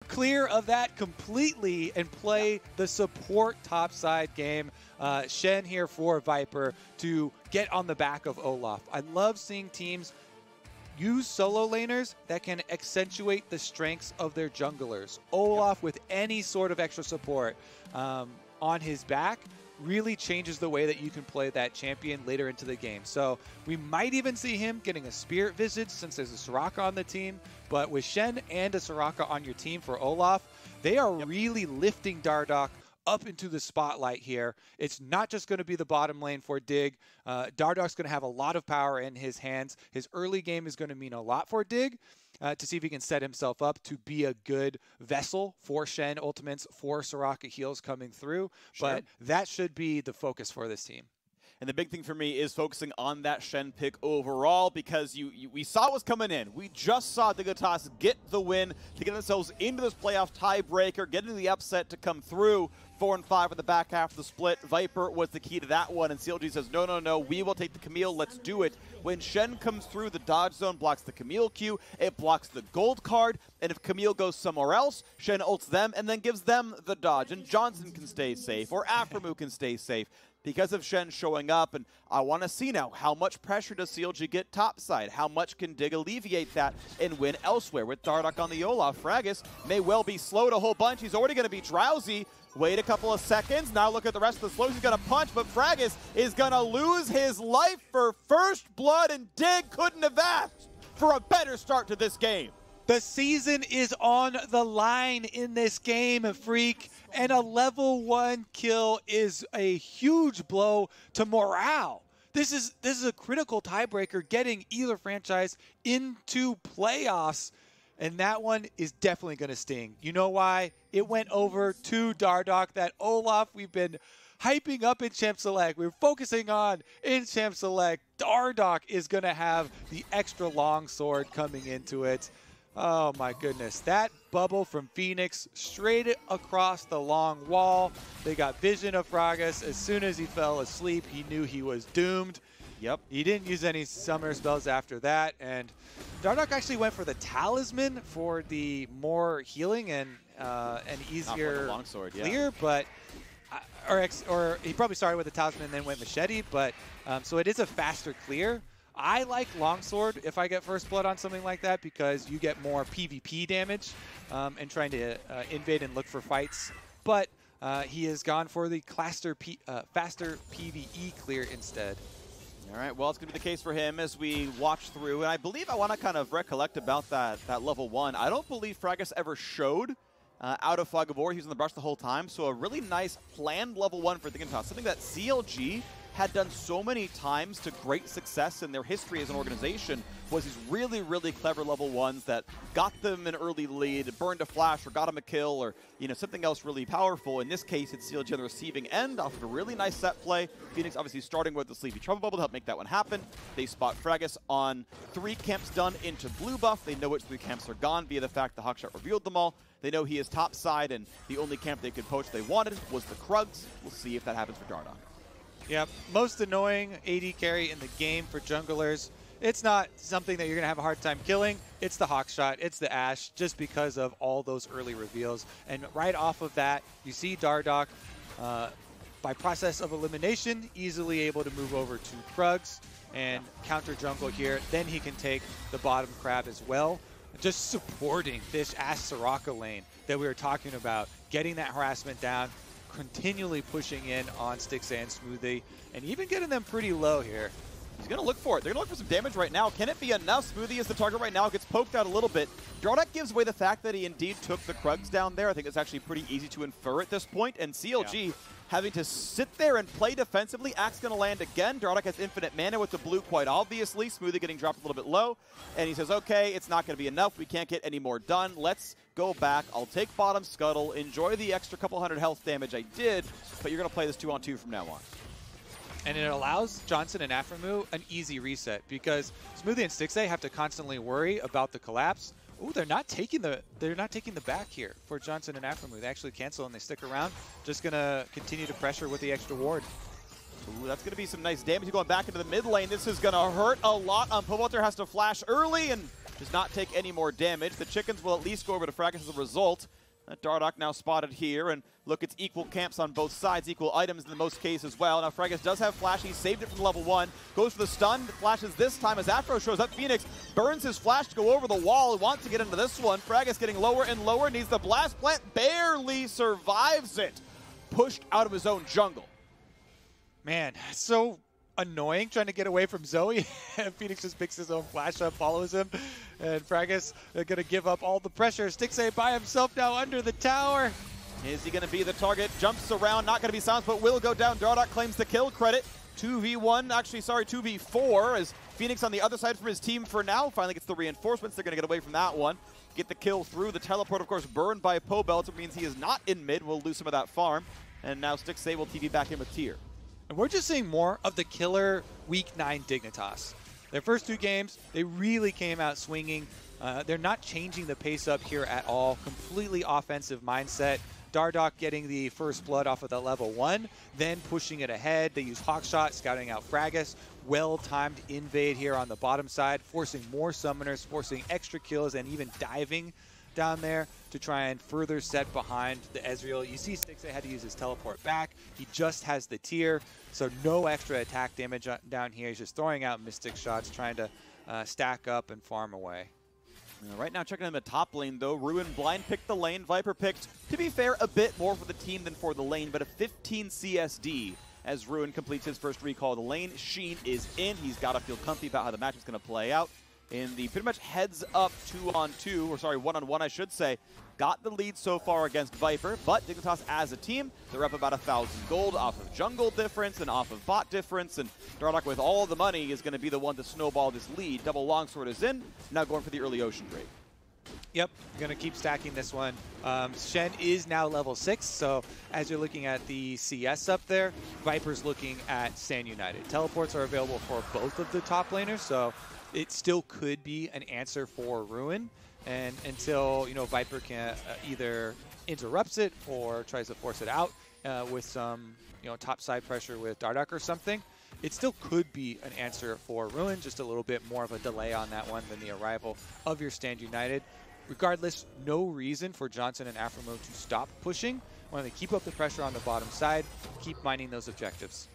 clear of that completely and play the support topside game. Shen here for Viper to get on the back of Olaf. I love seeing teams use solo laners that can accentuate the strengths of their junglers. Olaf with any sort of extra support on his back really changes the way that you can play that champion later into the game. So we might even see him getting a Spirit Visage since there's a Soraka on the team. But with Shen and a Soraka on your team for Olaf, they are really lifting Dardoch up into the spotlight here. It's not just going to be the bottom lane for Dig. Dardoch's going to have a lot of power in his hands. His early game is going to mean a lot for Dig to see if he can set himself up to be a good vessel for Shen ultimates, for Soraka heals coming through. Sure. But that should be the focus for this team. And the big thing for me is focusing on that Shen pick overall, because we saw what was coming in. We just saw Dignitas get the win to get themselves into this playoff tiebreaker, getting the upset to come through. 4 and 5 in the back half of the split. Viper was the key to that one, and CLG says, no, no, no, we will take the Camille, let's do it. When Shen comes through, the dodge zone blocks the Camille Q, it blocks the gold card, and if Camille goes somewhere else, Shen ults them and then gives them the dodge, and Johnsun can stay safe, or Aphromoo can stay safe. Because of Shen showing up, and I want to see now, how much pressure does CLG get topside? How much can Dig alleviate that and win elsewhere? With Dardoch on the Olaf, Fragas may well be slowed a whole bunch. He's already going to be drowsy. Wait a couple of seconds. Now look at the rest of the slows. He's going to punch, but Fragas is going to lose his life for first blood, and Dig couldn't have asked for a better start to this game. The season is on the line in this game, Phreak, and a level 1 kill is a huge blow to morale. This is a critical tiebreaker, getting either franchise into playoffs, and that one is definitely going to sting. You know why? It went over to Dardoch. That Olaf we've been hyping up in Champ Select, we're focusing on in Champ Select. Dardoch is going to have the extra long sword coming into it. Oh my goodness, that bubble from Fenix straight across the long wall. They got vision of Fragas. As soon as he fell asleep, he knew he was doomed. Yep. He didn't use any summer spells after that, and Dardoch actually went for the talisman for the more healing and an easier longsword, clear, but or he probably started with the talisman and then went machete, but so it is a faster clear. I like longsword if I get first blood on something like that, because you get more PvP damage and trying to invade and look for fights. But he has gone for the faster PvE clear instead. All right, well, it's going to be the case for him as we watch through. And I believe I want to kind of recollect about that level 1. I don't believe Fragas ever showed out of Fog of War. He was in the brush the whole time. So a really nice planned level 1 for Dignitas, something that CLG had done so many times to great success in their history as an organization, was these really, really clever level 1s that got them an early lead, burned a flash, or got them a kill, or something else really powerful. In this case, it's CLG on the receiving end off of a really nice set play. Fenix obviously starting with the Sleepy Trouble Bubble to help make that one happen. They spot Fragas on 3 camps done into blue buff. They know which 3 camps are gone via the fact the Hawkshot revealed them all. They know he is topside, and the only camp they could poach they wanted was the Krugs. We'll see if that happens for Dardoch. Yep, most annoying AD carry in the game for junglers. It's not something that you're going to have a hard time killing. It's the Hawkshot, it's the Ashe, just because of all those early reveals. And right off of that, you see Dardoch, by process of elimination, easily able to move over to Krugs and counter jungle here. Then he can take the bottom crab as well. Just supporting this Ashe Soraka lane that we were talking about, getting that harassment down, continually pushing in on Stixxay and Smoothie, and even getting them pretty low here. He's going to look for it. They're going to look for some damage right now. Can it be enough? Smoothie is the target right now. Gets poked out a little bit. Dardoch gives away the fact that he indeed took the Krugs down there. I think it's actually pretty easy to infer at this point. And CLG having to sit there and play defensively. Axe going to land again. Dardoch has infinite mana with the blue quite obviously. Smoothie getting dropped a little bit low. And he says, okay, it's not going to be enough. We can't get any more done. Let's go back. I'll take bottom scuttle. Enjoy the extra couple hundred health damage I did. But you're going to play this 2-on-2 from now on. And it allows Johnsun and Aphromoo an easy reset, because Smoothie and Stixxay have to constantly worry about the collapse. Ooh, they're not taking the back here for Johnsun and Aphromoo. They actually cancel and they stick around. Just gonna continue to pressure with the extra ward. Ooh, that's gonna be some nice damage going back into the mid lane. This is gonna hurt a lot on Pobelter. Has to flash early, and does not take any more damage. The chickens will at least go over to Fragas as a result. Dardoch now spotted here, and look, it's equal camps on both sides, equal items in the most case as well. Now Fragas does have flash, he saved it from level 1, goes for the stun, flashes this time as Aphro shows up. Fenix burns his flash to go over the wall, he wants to get into this one. Fragas getting lower and lower, needs the blast plant, barely survives it. Pushed out of his own jungle. Man, so annoying trying to get away from Zoe. Fenix just picks his own flash up, follows him, and Fragas going to give up all the pressure. Stixxay by himself now under the tower. Is he going to be the target? Jumps around, not going to be silenced, but will go down. Dardoch claims the kill credit. 2v1, actually, sorry, 2v4, as Fenix on the other side from his team for now. Finally gets the reinforcements. They're going to get away from that one. Get the kill through. The teleport, of course, burned by Pobelter, means he is not in mid. We'll lose some of that farm. And now Stixxay will TV back in with tier. And we're just seeing more of the killer Week 9 Dignitas. Their first 2 games, they really came out swinging. They're not changing the pace up here at all. Completely offensive mindset. Dardoch getting the first blood off of that level 1, then pushing it ahead. They use Hawkshot, scouting out Fragas. Well-timed invade here on the bottom side, forcing more summoners, forcing extra kills, and even diving down there to try and further set behind the Ezreal. You see Stixxay had to use his teleport back. He just has the tier, so no extra attack damage down here. He's just throwing out mystic shots, trying to stack up and farm away. Right now, checking in the top lane, though. Ruin blind picked the lane. Viper picked, to be fair, a bit more for the team than for the lane, but a 15 CSD as Ruin completes his first recall of the lane. Sheen is in. He's got to feel comfy about how the match is going to play out. In the pretty much heads-up 2-on-2, or sorry, 1-on-1, I should say, got the lead so far against Viper, but Dignitas as a team, they're up about 1,000 gold off of jungle difference and off of bot difference, and Dardoch with all the money is going to be the one to snowball this lead. Double longsword is in, now going for the early ocean raid. Yep, going to keep stacking this one. Shen is now level 6, so as you're looking at the CS up there, Viper's looking at Sand United. Teleports are available for both of the top laners, so it still could be an answer for Ruin, and until Viper can either interrupts it or tries to force it out with some top side pressure with Dardoch or something, it still could be an answer for Ruin. Just a little bit more of a delay on that one than the arrival of your Stand United. Regardless, no reason for Johnsun and Aphromoo to stop pushing. When they keep up the pressure on the bottom side, keep mining those objectives.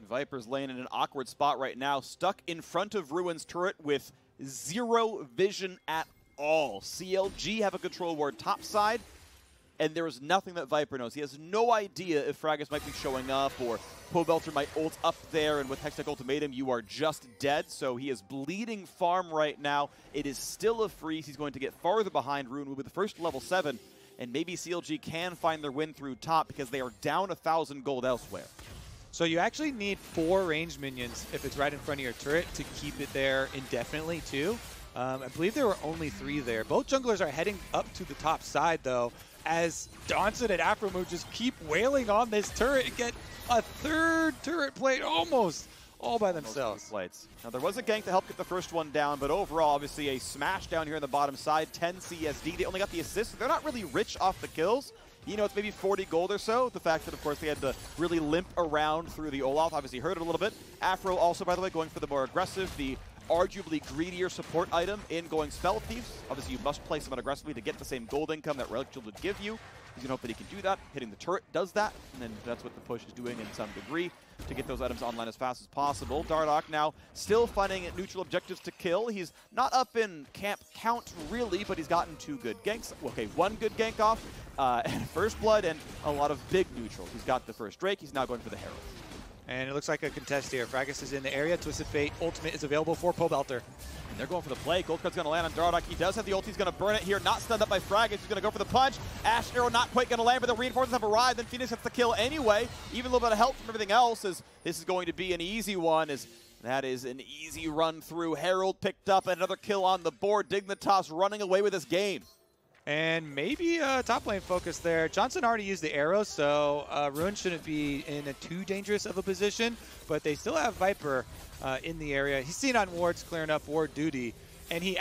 Viper's lane in an awkward spot right now, stuck in front of Ruin's turret with 0 vision at all. CLG have a control ward topside, and there is nothing that Viper knows. He has no idea if Fragas might be showing up or Pobelter might ult up there, and with Hextech Ultimatum, you are just dead. So he is bleeding farm right now. It is still a freeze. He's going to get farther behind. Ruin will be the first level 7, and maybe CLG can find their win through top because they are down 1,000 gold elsewhere. So you actually need 4 ranged minions if it's right in front of your turret to keep it there indefinitely too. I believe there were only 3 there. Both junglers are heading up to the top side though, as Johnsun and Aphromoo just keep wailing on this turret and get a 3rd turret plate almost all by themselves. Now there was a gank to help get the first one down, but overall obviously a smash down here on the bottom side, 10 CSD. They only got the assist. They're not really rich off the kills. It's maybe 40 gold or so. The fact that, of course, they had to really limp around through the Olaf obviously hurt it a little bit. Aphro also, by the way, going for the more aggressive, the arguably greedier support item in going Spell Thieves. Obviously, you must play someone aggressively to get the same gold income that Relic Shield would give you. He's going to hope that he can do that. Hitting the turret does that, and then that's what the push is doing in some degree to get those items online as fast as possible. Dardoch now still finding neutral objectives to kill. He's not up in camp count, really, but he's gotten 2 good ganks. Okay, 1 good gank off, and first blood, and a lot of big neutrals. He's got the first Drake. He's now going for the Herald. And it looks like a contest here. Fragas is in the area. Twisted Fate ultimate is available for Pobelter. And they're going for the play. Gold card's going to land on Dardoch. He does have the ult. He's going to burn it here. Not stunned up by Fragas. He's going to go for the punch. Ashe arrow not quite going to land, but the reinforcements have arrived. Then Fenix gets the kill anyway. Even a little bit of help from everything else, as this is going to be an easy one. As that is an easy run through. Herald picked up another kill on the board. Dignitas running away with this game. And maybe a top lane focus there. Johnsun already used the arrow, so Ruin shouldn't be in a too dangerous of a position, but they still have Viper in the area. He's seen on wards, clearing up ward duty, and he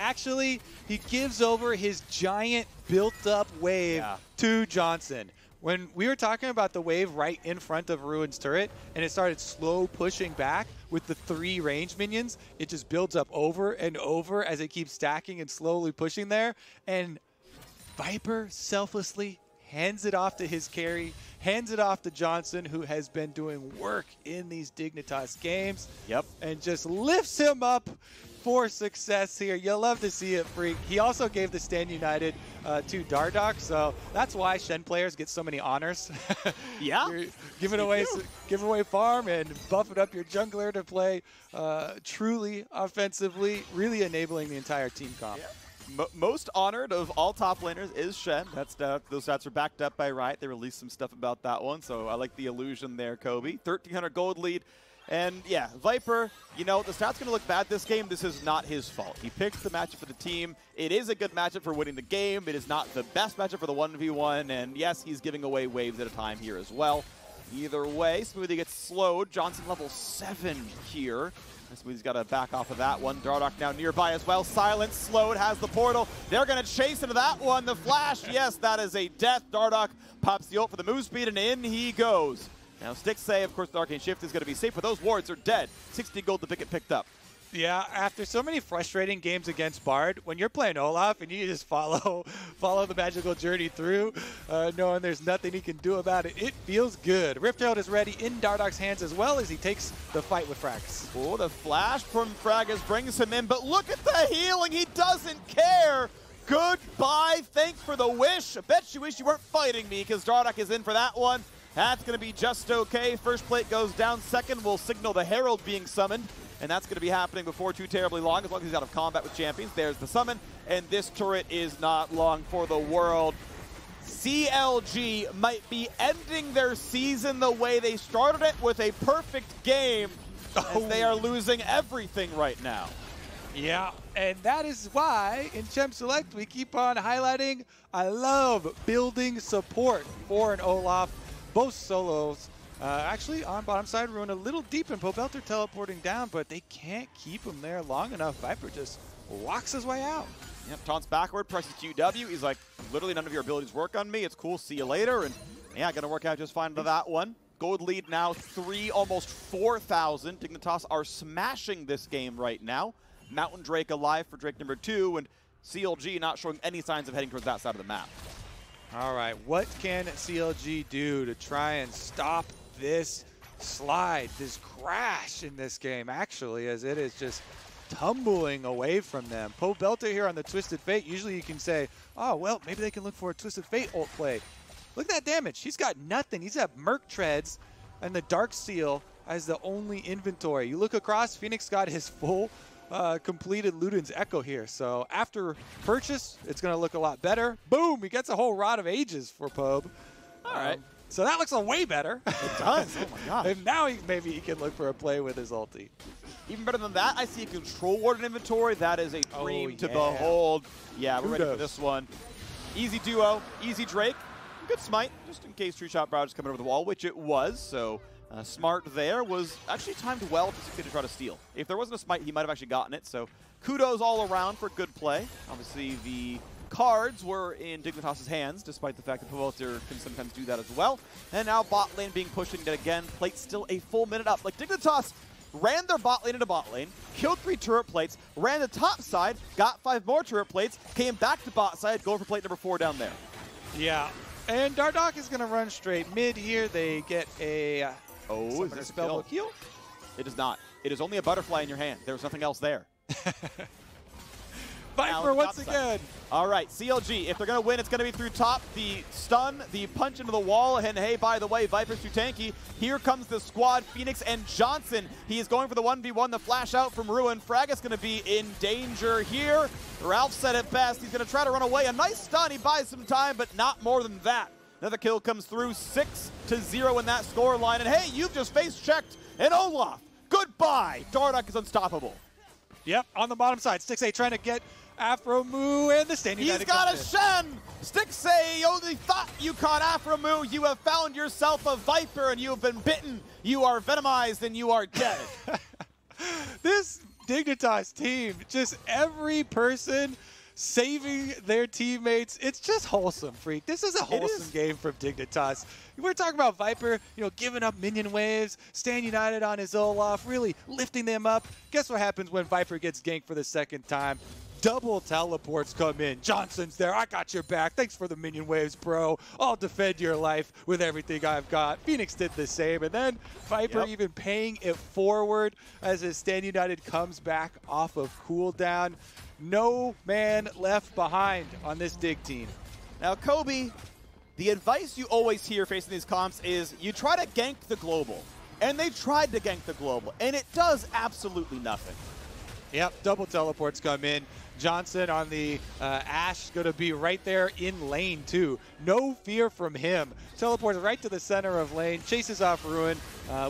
gives over his giant built-up wave to Johnsun. When we were talking about the wave right in front of Ruin's turret, and it started slow pushing back with the 3 range minions, it just builds up over and over as it keeps stacking and slowly pushing there. And Viper selflessly hands it off to his carry, hands it off to Johnsun, who has been doing work in these Dignitas games. Yep. And just lifts him up for success here. You'll love to see it, Phreak. He also gave the Stand United to Dardoch, so that's why Shen players get so many honors. Yeah. You're giving away farm and buffing up your jungler to play truly offensively, really enabling the entire team comp. Yeah. Most honored of all top laners is Shen. Those stats are backed up by Riot. They released some stuff about that one, so I like the illusion there, Kobe. 1,300 gold lead. And yeah, Viper, you know, the stat's going to look bad this game. This is not his fault. He picked the matchup for the team. It is a good matchup for winning the game. It is not the best matchup for the 1v1. And yes, he's giving away waves at a time here as well. Either way, Smoothie gets slowed. Johnsun level 7 here. Smoothie's got to back off of that one. Dardoch now nearby as well. Silence, slowed, has the portal. They're going to chase into that one. The flash, yes, that is a death. Dardoch pops the ult for the move speed, and in he goes. Now, Stixxay, of course, the Arcane Shift is going to be safe, but those wards are dead. 60 gold to pick it picked up. Yeah, after so many frustrating games against Bard, when you're playing Olaf and you just follow the magical journey through, knowing there's nothing he can do about it, it feels good. Rift Herald is ready in Dardoch's hands as well as he takes the fight with Fragas. Oh, the flash from Fragas brings him in, but look at the healing. He doesn't care. Goodbye. Thanks for the wish. I bet you wish you weren't fighting me because Dardoch is in for that one. That's going to be just okay. First plate goes down. Second will signal the Herald being summoned. And that's going to be happening before too terribly long, as long as he's out of combat with champions. There's the summon. And this turret is not long for the world. CLG might be ending their season the way they started it, with a perfect game. As they are losing everything right now. Yeah, and that is why in Champ Select we keep on highlighting, I love building support for an Olaf. Both solos, actually on bottom side, Ruin a little deep and Pobelter teleporting down, but they can't keep him there long enough. Viper just walks his way out. Yep, taunts backward, presses QW. He's like, literally none of your abilities work on me. It's cool, see you later. And yeah, gonna work out just fine to that one. Gold lead now, almost 4,000. Dignitas are smashing this game right now. Mountain Drake alive for Drake number 2, and CLG not showing any signs of heading towards that side of the map. All right, what can CLG do to try and stop this slide, this crash in this game, actually, as it is just tumbling away from them? Pobelter here on the Twisted Fate. Usually you can say, oh, well, maybe they can look for a Twisted Fate ult play. Look at that damage. He's got nothing. He's got Merc Treads and the Dark Seal as the only inventory. You look across, Fenix got his full completed Luden's Echo here. So after purchase, it's going to look a lot better. Boom, he gets a whole Rod of Ages for Pob. All right. So that looks way better. It does. Oh my gosh. And now maybe he can look for a play with his ulti. Even better than that, I see a Control Ward in inventory. That is a dream to behold. Yeah, we're ready for this one. Easy duo, easy Drake. Good smite, just in case True Shot Barrage is coming over the wall, which it was. So smart there, was actually timed well to try to steal. If there wasn't a smite, he might have actually gotten it. So kudos all around for good play. Obviously, the cards were in Dignitas' hands, despite the fact that Pobelter can sometimes do that as well. And now bot lane being pushed into again. Plate still a full minute up. Like, Dignitas ran their bot lane into bot lane, killed 3 turret plates, ran the top side, got 5 more turret plates, came back to bot side, going for plate number 4 down there. Yeah, and Dardoch is going to run straight mid here. They get a is this spellbook heal? It is not. It is only a butterfly in your hand. There's nothing else there. Viper once again. All right, CLG, if they're going to win, it's going to be through top. The stun, the punch into the wall, and hey, by the way, Viper's too tanky. Here comes the squad, Fenix and Johnsun. He is going for the 1v1, the flash out from Ruin. Fragas going to be in danger here. Ralph said it best. He's going to try to run away. A nice stun. He buys some time, but not more than that. Another kill comes through, 6-0 in that score line. And hey, you've just face-checked an Olaf. Goodbye. Dardoch is unstoppable. Yep, on the bottom side, Stixxay trying to get Aphromoo and the standing. He's got a Shen! Stixxay, you only thought you caught Aphromoo. You have found yourself a Viper and you have been bitten. You are venomized and you are dead. This Dignitas team, just every person saving their teammates. It's just wholesome, Phreak. This is a wholesome game from Dignitas. We're talking about Viper, giving up minion waves, staying united on his Olaf, really lifting them up. Guess what happens when Viper gets ganked for the second time? Double teleports come in. Johnsun's there. I got your back. Thanks for the minion waves, bro. I'll defend your life with everything I've got. Fenix did the same. And then Viper even paying it forward as his Stand United comes back off of cooldown. No man left behind on this Dig team. Now, Kobe, the advice you always hear facing these comps is you try to gank the global. And they tried to gank the global, and it does absolutely nothing. Yep, double teleports come in. Johnsun on the Ashe going to be right there in lane too. No fear from him. Teleports right to the center of lane, chases off Ruin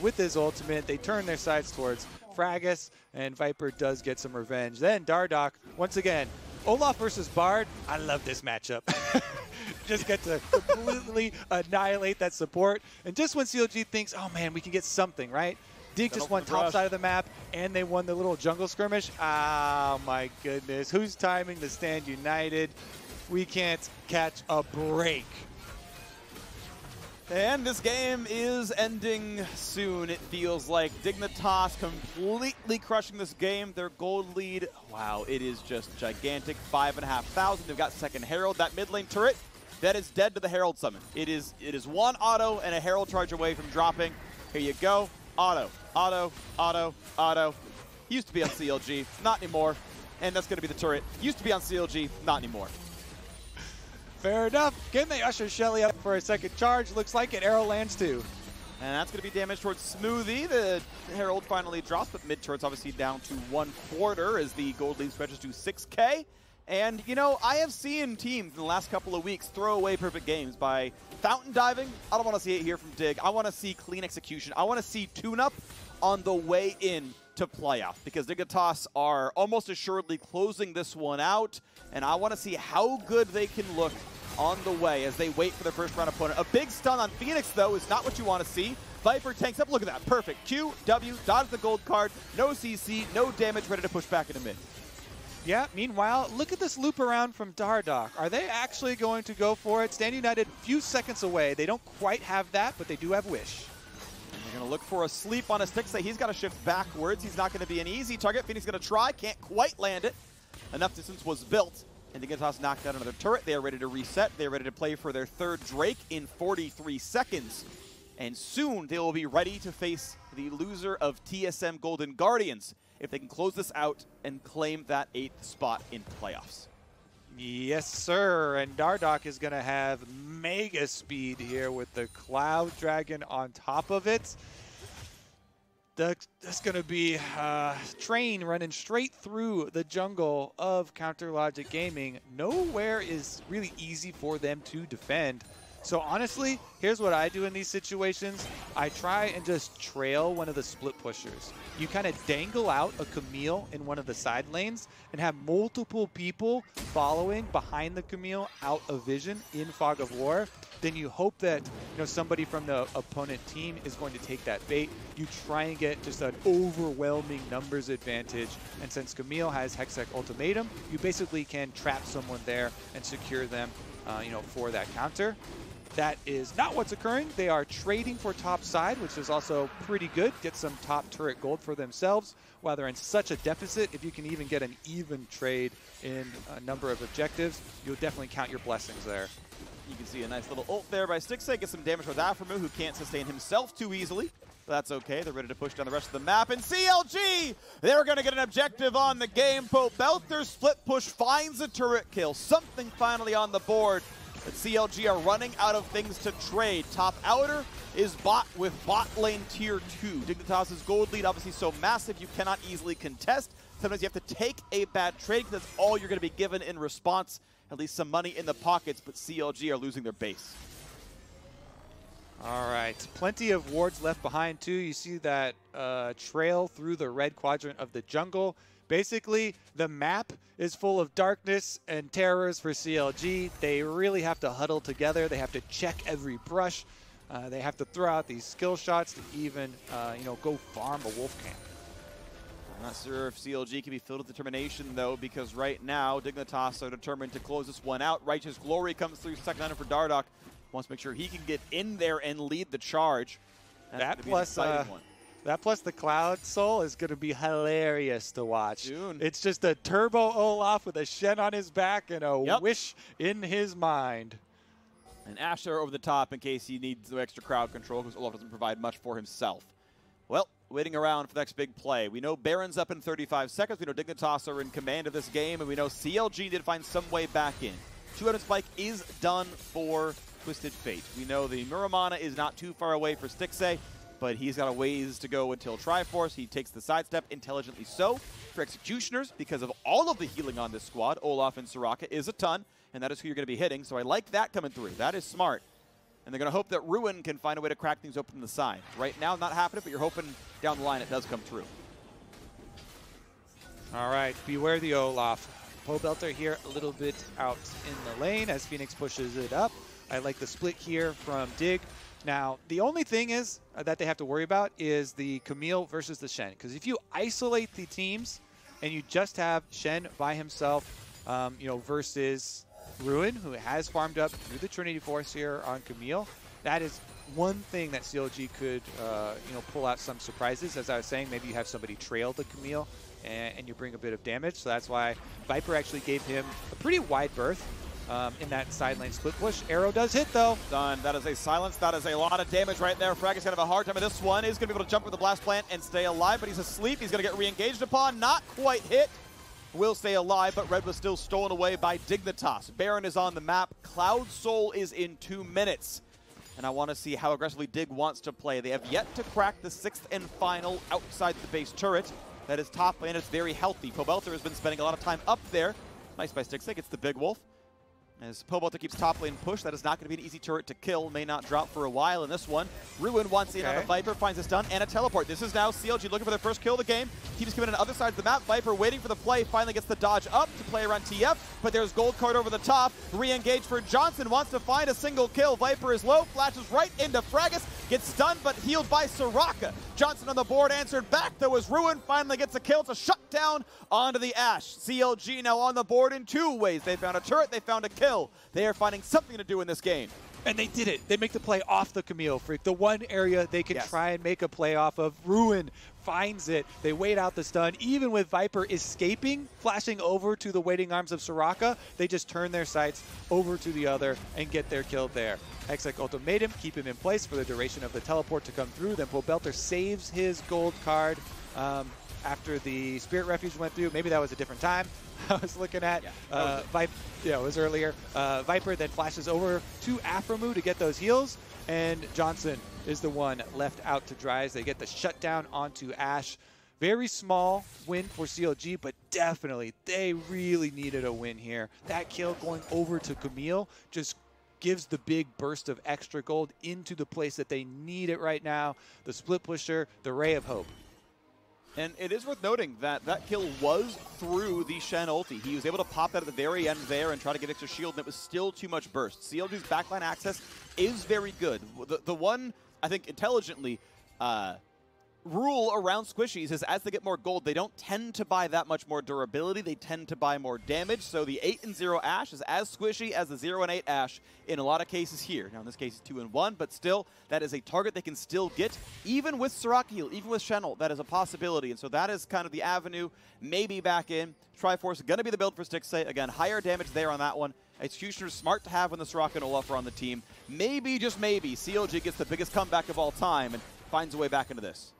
with his ultimate. They turn their sights towards Fragas, and Viper does get some revenge. Then Dardoch, once again, Olaf versus Bard. I love this matchup. Just get to completely annihilate that support. And just when CLG thinks, oh man, we can get something, right? Dig just won top side of the map, and they won the little jungle skirmish. Oh my goodness. Who's timing the Stand United? We can't catch a break. And this game is ending soon, it feels like. Dignitas completely crushing this game. Their gold lead, wow, it is just gigantic. 5,500. They've got second Herald. That mid lane turret, that is dead to the Herald summon. It is one auto and a Herald charge away from dropping. Here you go. Auto, auto, auto, auto. Used to be on CLG, not anymore. And that's going to be the turret. Used to be on CLG, not anymore. Fair enough. Can they usher Shelly up for a second charge? Looks like it. Arrow lands too. And that's going to be damage towards Smoothie. The Herald finally drops, but mid turret's obviously down to 1/4 as the gold lead stretches to 6K. And, I have seen teams in the last couple of weeks throw away perfect games by fountain diving. I don't want to see it here from Dig. I want to see clean execution. I want to see tune-up on the way in to playoff, because Dignitas are almost assuredly closing this one out, and I want to see how good they can look on the way as they wait for their first round opponent. A big stun on Fenix, though, is not what you want to see. Viper tanks up. Look at that. Perfect. Q, W, dodge the gold card. No CC, no damage, ready to push back into mid. Yeah, meanwhile, look at this loop around from Dardoch. Are they actually going to go for it? Stand United, few seconds away. They don't quite have that, but they do have Wish. And they're going to look for a sleep on a Stixxay. He's got to shift backwards. He's not going to be an easy target. Phoenix going to try. Can't quite land it. Enough distance was built. And Dignitas knocked out another turret. They are ready to reset. They are ready to play for their third Drake in 43 seconds. And soon they will be ready to face the loser of TSM Golden Guardians if they can close this out and claim that 8th spot in playoffs. Yes, sir. And Dardoch is going to have mega speed here with the Cloud Dragon on top of it. That's going to be a train running straight through the jungle of Counter Logic Gaming. Nowhere is really easy for them to defend. So honestly, here's what I do in these situations. I try and just trail one of the split pushers. You kind of dangle out a Camille in one of the side lanes and have multiple people following behind the Camille out of vision in Fog of War. Then you hope that somebody from the opponent team is going to take that bait. You try and get just an overwhelming numbers advantage. And since Camille has Hextech Ultimatum, you basically can trap someone there and secure them for that counter. That is not what's occurring. They are trading for top side, which is also pretty good. Get some top turret gold for themselves while they're in such a deficit. If you can even get an even trade in a number of objectives, you'll definitely count your blessings there. You can see a nice little ult there by Stixxay. Get some damage with Aphromoo, who can't sustain himself too easily. But that's okay. They're ready to push down the rest of the map. And CLG, they're going to get an objective on the game. Pobelter split push finds a turret kill. Something finally on the board. But CLG are running out of things to trade. Top outer is bot with bot lane tier 2. Dignitas' gold lead obviously so massive you cannot easily contest. Sometimes you have to take a bad trade because that's all you're going to be given in response. At least some money in the pockets, but CLG are losing their base. All right, plenty of wards left behind too. You see that trail through the red quadrant of the jungle. Basically, the map is full of darkness and terrors for CLG. They really have to huddle together. They have to check every brush. They have to throw out these skill shots to even, go farm a wolf camp. I'm not sure if CLG can be filled with determination, though, because right now, Dignitas are determined to close this one out. Righteous Glory comes through second item for Dardoch. Wants to make sure he can get in there and lead the charge. That plus the Cloud Soul is going to be hilarious to watch. Dude. It's just a turbo Olaf with a Shen on his back and a wish in his mind. And Ashe there over the top in case he needs the extra crowd control, because Olaf doesn't provide much for himself. Well, waiting around for the next big play. We know Baron's up in 35 seconds. We know Dignitas are in command of this game, and we know CLG did find some way back in. 200 spike is done for Twisted Fate. We know the Muramana is not too far away for Stixxay, but he's got a ways to go until Triforce. He takes the sidestep, intelligently so. For Executioners, because of all of the healing on this squad, Olaf and Soraka is a ton, and that is who you're going to be hitting. So I like that coming through. That is smart. And they're going to hope that Ruin can find a way to crack things open on the side. Right now, not happening, but you're hoping down the line it does come through. All right, beware the Olaf. Pobelter here a little bit out in the lane as Fenix pushes it up. I like the split here from Dig. Now, the only thing is that they have to worry about is the Camille versus the Shen. Because if you isolate the teams and you just have Shen by himself, versus Ruin, who has farmed up through the Trinity Force here on Camille, that is one thing that CLG could, pull out some surprises. As I was saying, maybe you have somebody trail the Camille and you bring a bit of damage. So that's why Viper actually gave him a pretty wide berth in that side lane split push. Arrow does hit, though. Done. That is a silence. That is a lot of damage right there. Fragas going to have a hard time with this one. He's going to be able to jump with the blast plant and stay alive, but he's asleep. He's going to get re-engaged upon. Not quite hit. Will stay alive, but Red was still stolen away by Dignitas. Baron is on the map. Cloud Soul is in 2 minutes. And I want to see how aggressively Dig wants to play. They have yet to crack the 6th and final outside the base turret. That is top lane. It's very healthy. Pobelter has been spending a lot of time up there. Nice by Stixxay. Gets the big wolf. As Pobelter keeps top lane push, that is not going to be an easy turret to kill. May not drop for a while in this one. Ruin wants in on the Viper, finds it done, and a teleport. This is now CLG looking for their first kill of the game. Keeps coming on the other side of the map. Viper waiting for the play, finally gets the dodge up to play around TF, but there's gold card over the top. Re-engage for Johnsun, wants to find a single kill. Viper is low, flashes right into Fragas, gets stunned, but healed by Soraka. Johnsun on the board, answered back, though, as Ruin finally gets a kill to shut down onto the Ashe. CLG now on the board in 2 ways. They found a turret, they found a kill. They are finding something to do in this game. And they did it. They make the play off the Camille, Phreak. The one area they can try and make a play off of. Ruin finds it. They wait out the stun. Even with Viper escaping, flashing over to the waiting arms of Soraka, they just turn their sights over to the other and get their kill there. Hextech Ultimatum, keep him in place for the duration of the teleport to come through. Then Pobelter saves his gold card after the Spirit Refuge went through. Maybe that was a different time. I was looking at it was earlier. Viper then flashes over to Aphromoo to get those heals, and Johnsun is the one left out to dry as they get the shutdown onto Ashe. Very small win for CLG, but definitely they really needed a win here. That kill going over to Camille just gives the big burst of extra gold into the place that they need it right now. The split pusher, the ray of hope. And it is worth noting that that kill was through the Shen ulti. He was able to pop that at the very end there and try to get extra shield, and it was still too much burst. CLG's backline access is very good. The one, I think, intelligently rule around squishies is as they get more gold, they don't tend to buy that much more durability. They tend to buy more damage. So the 8-0 Ashe is as squishy as the 0-8 Ashe in a lot of cases here. Now in this case, 2-1, but still, that is a target they can still get. Even with Soraka heal, even with Shen ult, that is a possibility. And so that is kind of the avenue, maybe back in. Triforce going to be the build for Stixxay. Again, higher damage there on that one. Executioner smart to have when the Soraka and Olaf are on the team. Maybe, just maybe, CLG gets the biggest comeback of all time and finds a way back into this.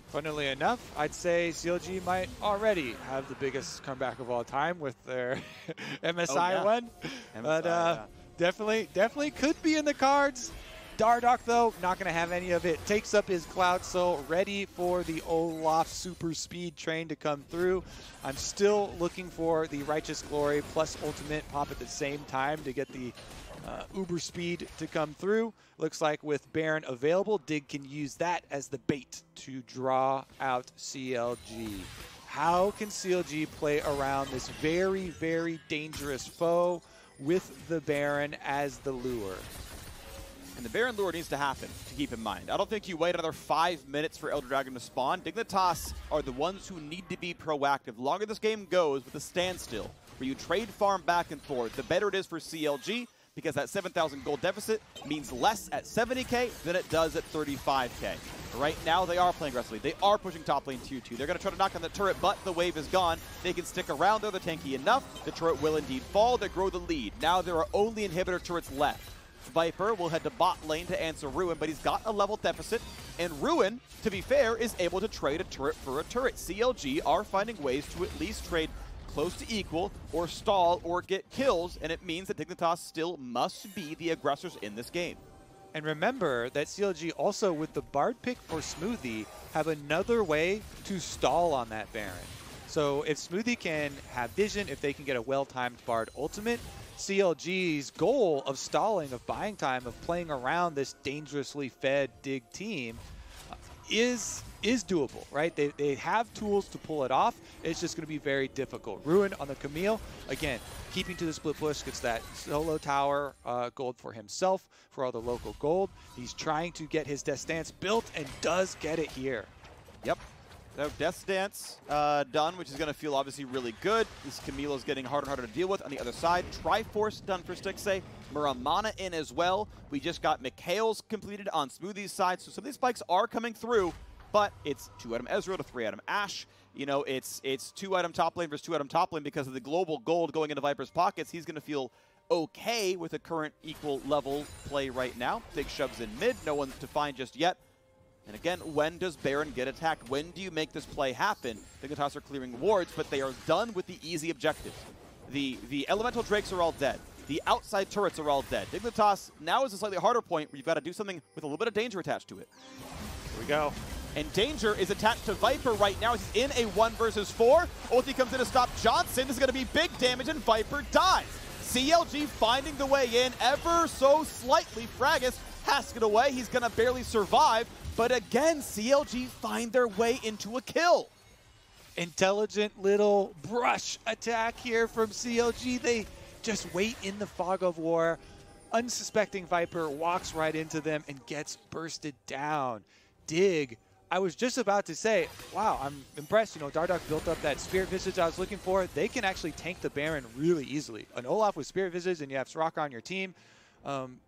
Funnily enough, I'd say CLG might already have the biggest comeback of all time with their MSI one. But definitely could be in the cards. Dardoch, though, not going to have any of it. Takes up his Cloud Soul, ready for the Olaf super speed train to come through. I'm still looking for the Righteous Glory plus Ultimate pop at the same time to get the uber speed to come through. Looks like with Baron available, Dig can use that as the bait to draw out CLG. How can CLG play around this very, very dangerous foe with the Baron as the lure? And the Baron lure needs to happen, to keep in mind. I don't think you wait another 5 minutes for Elder Dragon to spawn. Dignitas are the ones who need to be proactive. The longer this game goes with a standstill, where you trade farm back and forth, the better it is for CLG, because that 7,000 gold deficit means less at 70k than it does at 35k. Right now, they are playing aggressively. They are pushing top lane tier 2. They're going to try to knock on the turret, but the wave is gone. They can stick around there. They're tanky enough. The turret will indeed fall. They grow the lead. Now there are only inhibitor turrets left. Viper will head to bot lane to answer Ruin, but he's got a level deficit, and Ruin, to be fair, is able to trade a turret for a turret. CLG are finding ways to at least trade close to equal, or stall, or get kills, and it means that Dignitas still must be the aggressors in this game. And remember that CLG also, with the Bard pick for Smoothie, have another way to stall on that Baron. So if Smoothie can have vision, if they can get a well-timed Bard ultimate, CLG's goal of stalling, of buying time, of playing around this dangerously fed Dig team is doable, right? They have tools to pull it off. It's just going to be very difficult. Ruin on the Camille, again, keeping to the split push, gets that solo tower gold for himself, for all the local gold. He's trying to get his Death Stance built and does get it here. Yep. So Death Stance done, which is going to feel obviously really good. This Camille is getting harder and harder to deal with. On the other side, Triforce done for Stixxay. Muramana in as well. We just got Mikhail's completed on Smoothie's side, so some of these spikes are coming through, but it's 2-item Ezreal to 3-item Ashe. You know, it's 2-item top lane versus 2-item top lane because of the global gold going into Viper's pockets. He's going to feel okay with a current equal level play right now. Big shoves in mid, no one to find just yet. And again, when does Baron get attacked? When do you make this play happen? Dignitas are clearing wards, but they are done with the easy objectives. The elemental drakes are all dead. The outside turrets are all dead. Dignitas now is a slightly harder point where you've got to do something with a little bit of danger attached to it. Here we go. And danger is attached to Viper right now. He's in a 1 versus 4. Ulti comes in to stop Johnsun. This is going to be big damage, and Viper dies. CLG finding the way in ever so slightly. Fragas has to get away. He's going to barely survive. But again, CLG find their way into a kill. Intelligent little brush attack here from CLG. They just wait in the fog of war. Unsuspecting Viper walks right into them and gets bursted down. Dig, I was just about to say, wow, I'm impressed. You know, Dardoch built up that Spirit Visage I was looking for. They can actually tank the Baron really easily. An Olaf with Spirit Visage and you have Soraka on your team,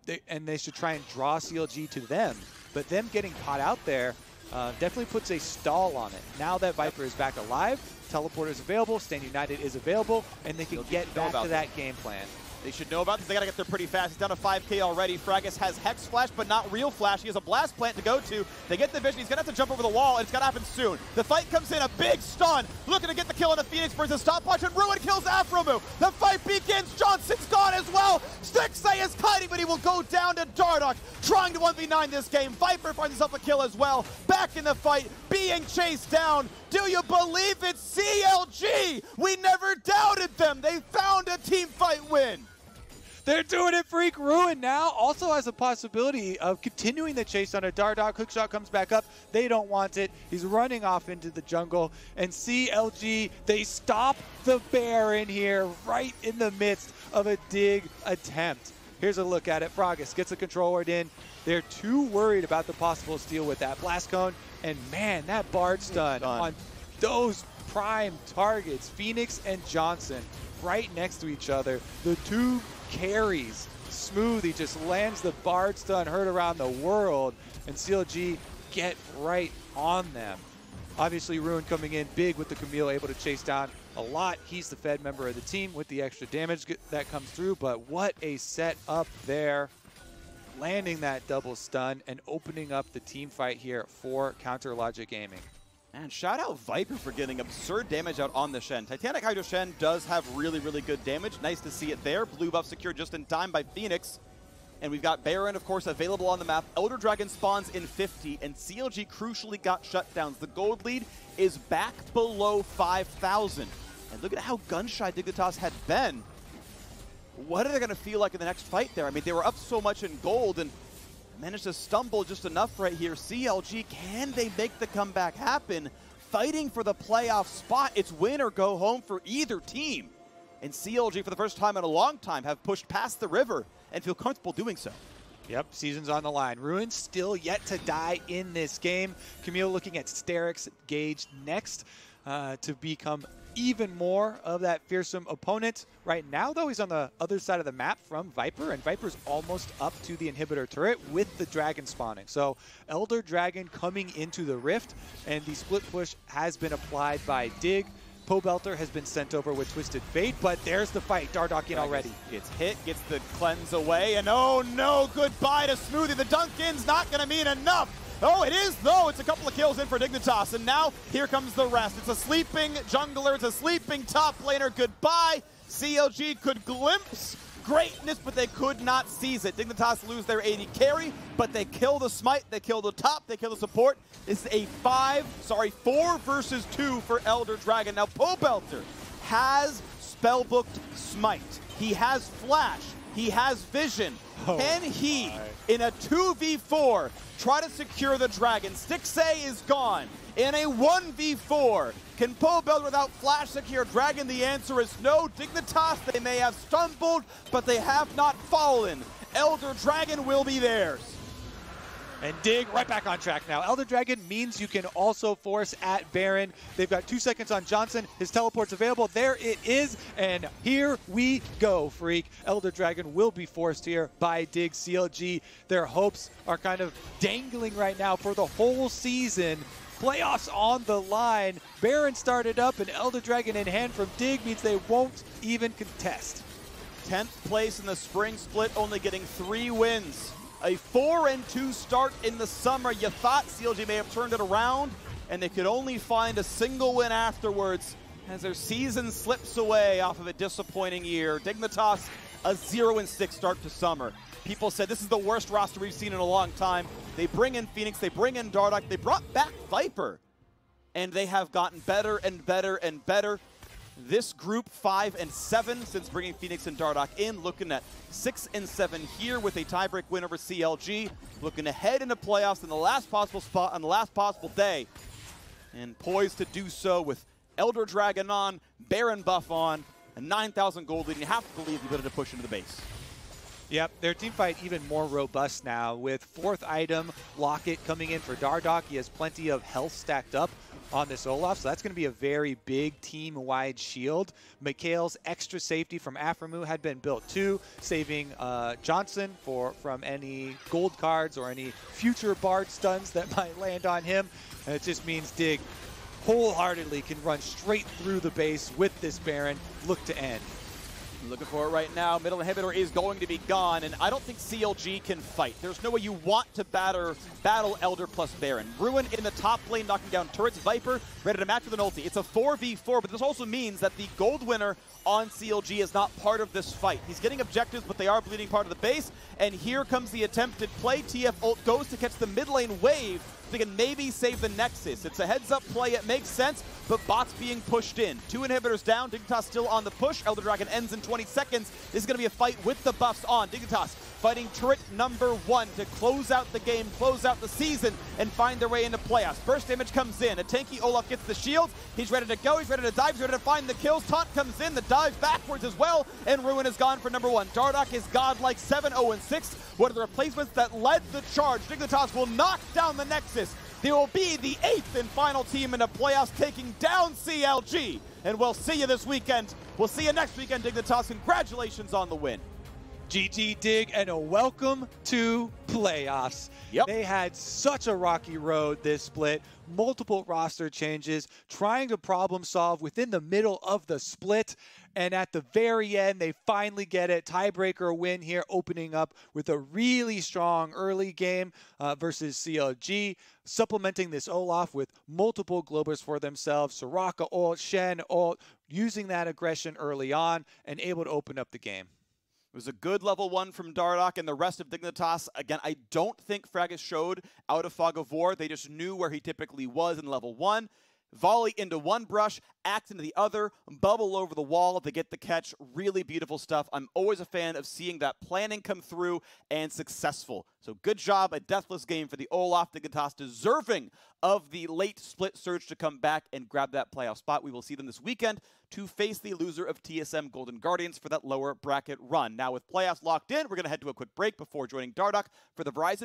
they should try and draw CLG to them. But them getting caught out there definitely puts a stall on it. Now that Viper is back alive, Teleport is available, Stand United is available, and they can get back to that game plan. They should know about this. They got to get there pretty fast. He's down to 5k already. Fragas has Hex Flash, but not real Flash. He has a Blast Plant to go to. They get the vision. He's going to have to jump over the wall, and it's going to happen soon. The fight comes in. A big stun. Looking to get the kill on the Phoenix versus Stopwatch, and Ruin kills Aphromoo. The fight begins. Johnsun's gone as well. Stixxay is kiting, but he will go down to Dardoch, trying to 1v9 this game. Viper finds himself a kill as well. Back in the fight, being chased down. Do you believe it's CLG? We never doubted them. They found a team fight win. They're doing it. Phreak Ruin now also has a possibility of continuing the chase on a Dardoch. Hookshot comes back up. They don't want it. He's running off into the jungle. And CLG, they stop the Baron here right in the midst of a dig attempt. Here's a look at it. Fragas gets a control ward in. They're too worried about the possible steal with that Blast Cone. And man, that Bard stun on those prime targets, Phoenix and Johnsun, right next to each other. The two carries. Smoothie just lands the Bard stun, heard around the world, and CLG get right on them. Obviously, Ruin coming in big with the Camille, able to chase down a lot. He's the Fed member of the team with the extra damage that comes through, but what a set up there. Landing that double stun and opening up the team fight here for Counter Logic Gaming. And shout out Viper for getting absurd damage out on the Shen. Titanic Hydro Shen does have really, really good damage. Nice to see it there. Blue buff secured just in time by Phoenix. And we've got Baron, of course, available on the map. Elder Dragon spawns in 50, and CLG crucially got shutdowns. The gold lead is back below 5,000. And look at how gun-shy Dignitas had been. What are they going to feel like in the next fight there? I mean, they were up so much in gold and managed to stumble just enough right here. CLG, can they make the comeback happen? Fighting for the playoff spot. It's win or go home for either team. And CLG, for the first time in a long time, have pushed past the river and feel comfortable doing so. Yep, season's on the line. Ruin still yet to die in this game. Camille looking at Stixxay Gage next to become even more of that fearsome opponent. Right now, though, he's on the other side of the map from Viper, and Viper's almost up to the inhibitor turret with the dragon spawning. So Elder Dragon coming into the rift, and the split push has been applied by Dig. Pobelter has been sent over with Twisted Fate, but there's the fight. Dardoch in already. Gets hit, gets the cleanse away, and oh no, goodbye to Smoothie. The dunk in's not going to mean enough. Oh, it is, though. It's a couple of kills in for Dignitas, and now here comes the rest. It's a sleeping jungler. It's a sleeping top laner. Goodbye. CLG could glimpse greatness, but they could not seize it. Dignitas lose their AD carry, but they kill the smite, they kill the top, they kill the support. This is a 4 versus 2 for Elder Dragon. Now, Pobelter has spellbooked smite. He has flash. He has vision. Oh, can he, in a 2v4, try to secure the dragon? Stixxay is gone. In a 1v4, can Pobelter without flash secure dragon? The answer is no. Dignitas, they may have stumbled, but they have not fallen. Elder Dragon will be theirs. And Dig right back on track now. Elder Dragon means you can also force at Baron. They've got 2 seconds on Johnsun. His teleport's available. There it is. And here we go, Phreak. Elder Dragon will be forced here by Dig. CLG, their hopes are kind of dangling right now for the whole season. Playoffs on the line. Baron started up, and Elder Dragon in hand from Dig means they won't even contest. 10th place in the spring split, only getting 3 wins. A 4-2 start in the summer. You thought CLG may have turned it around, and they could only find a single win afterwards as their season slips away off of a disappointing year. Dignitas, a 0-6 start to summer. People said this is the worst roster we've seen in a long time. They bring in Fenix, they bring in Dardoch, they brought back Viper, and they have gotten better and better and better. This group 5-7 since bringing Fenix and Dardoch in, looking at 6-7 here with a tiebreak win over CLG, looking ahead into playoffs in the last possible spot on the last possible day, and poised to do so with Elder Dragon on, Baron buff on, and 9,000 gold lead. You have to believe you put it to push into the base. Yep, their team fight even more robust now with 4th item, Locket, coming in for Dardoch. He has plenty of health stacked up on this Olaf, so that's going to be a very big team-wide shield. Mikhail's extra safety from Aphromoo had been built too, saving Johnsun from any gold cards or any future Bard stuns that might land on him. And it just means Dig wholeheartedly can run straight through the base with this Baron, look to end. Looking for it right now. Middle inhibitor is going to be gone, and I don't think CLG can fight. There's no way you want to battle Elder plus Baron. Ruin in the top lane, knocking down turrets. Viper ready to match with an ulti. It's a 4v4, but this also means that the gold winner on CLG is not part of this fight. He's getting objectives, but they are bleeding part of the base, and here comes the attempted play. TF ult goes to catch the mid lane wave. They can maybe save the Nexus. It's a heads-up play. It makes sense, but bots being pushed in. 2 inhibitors down. Dignitas still on the push. Elder Dragon ends in 20 seconds. This is going to be a fight with the buffs on. Dignitas fighting turret number 1 to close out the game, close out the season, and find their way into playoffs. Burst damage comes in. A tanky Olaf gets the shield. He's ready to go. He's ready to dive. He's ready to find the kills. Taunt comes in. The dive backwards as well, and Ruin is gone for number 1. Dardoch is godlike 7-0-6. One of the replacements that led the charge. Dignitas will knock down the Nexus. They will be the 8th and final team in the playoffs, taking down CLG. And we'll see you this weekend. We'll see you next weekend, Dignitas. Congratulations on the win. GG Dig, and a welcome to playoffs. Yep. They had such a rocky road this split, multiple roster changes, trying to problem solve within the middle of the split, and at the very end, they finally get it. Tiebreaker win here, opening up with a really strong early game versus CLG, supplementing this Olaf with multiple globers for themselves. Soraka ult, Shen ult, using that aggression early on, and able to open up the game. It was a good level 1 from Dardoch and the rest of Dignitas. Again, I don't think Fragas showed out of Fog of War. They just knew where he typically was in level 1. volley into one brush, act into the other, bubble over the wall to get the catch. Really beautiful stuff. I'm always a fan of seeing that planning come through and successful. So good job, a deathless game for the Olaf. Dignitas deserving of the late split surge to come back and grab that playoff spot. We will see them this weekend to face the loser of TSM Golden Guardians for that lower bracket run. Now with playoffs locked in, we're going to head to a quick break before joining Dardoch for the Verizon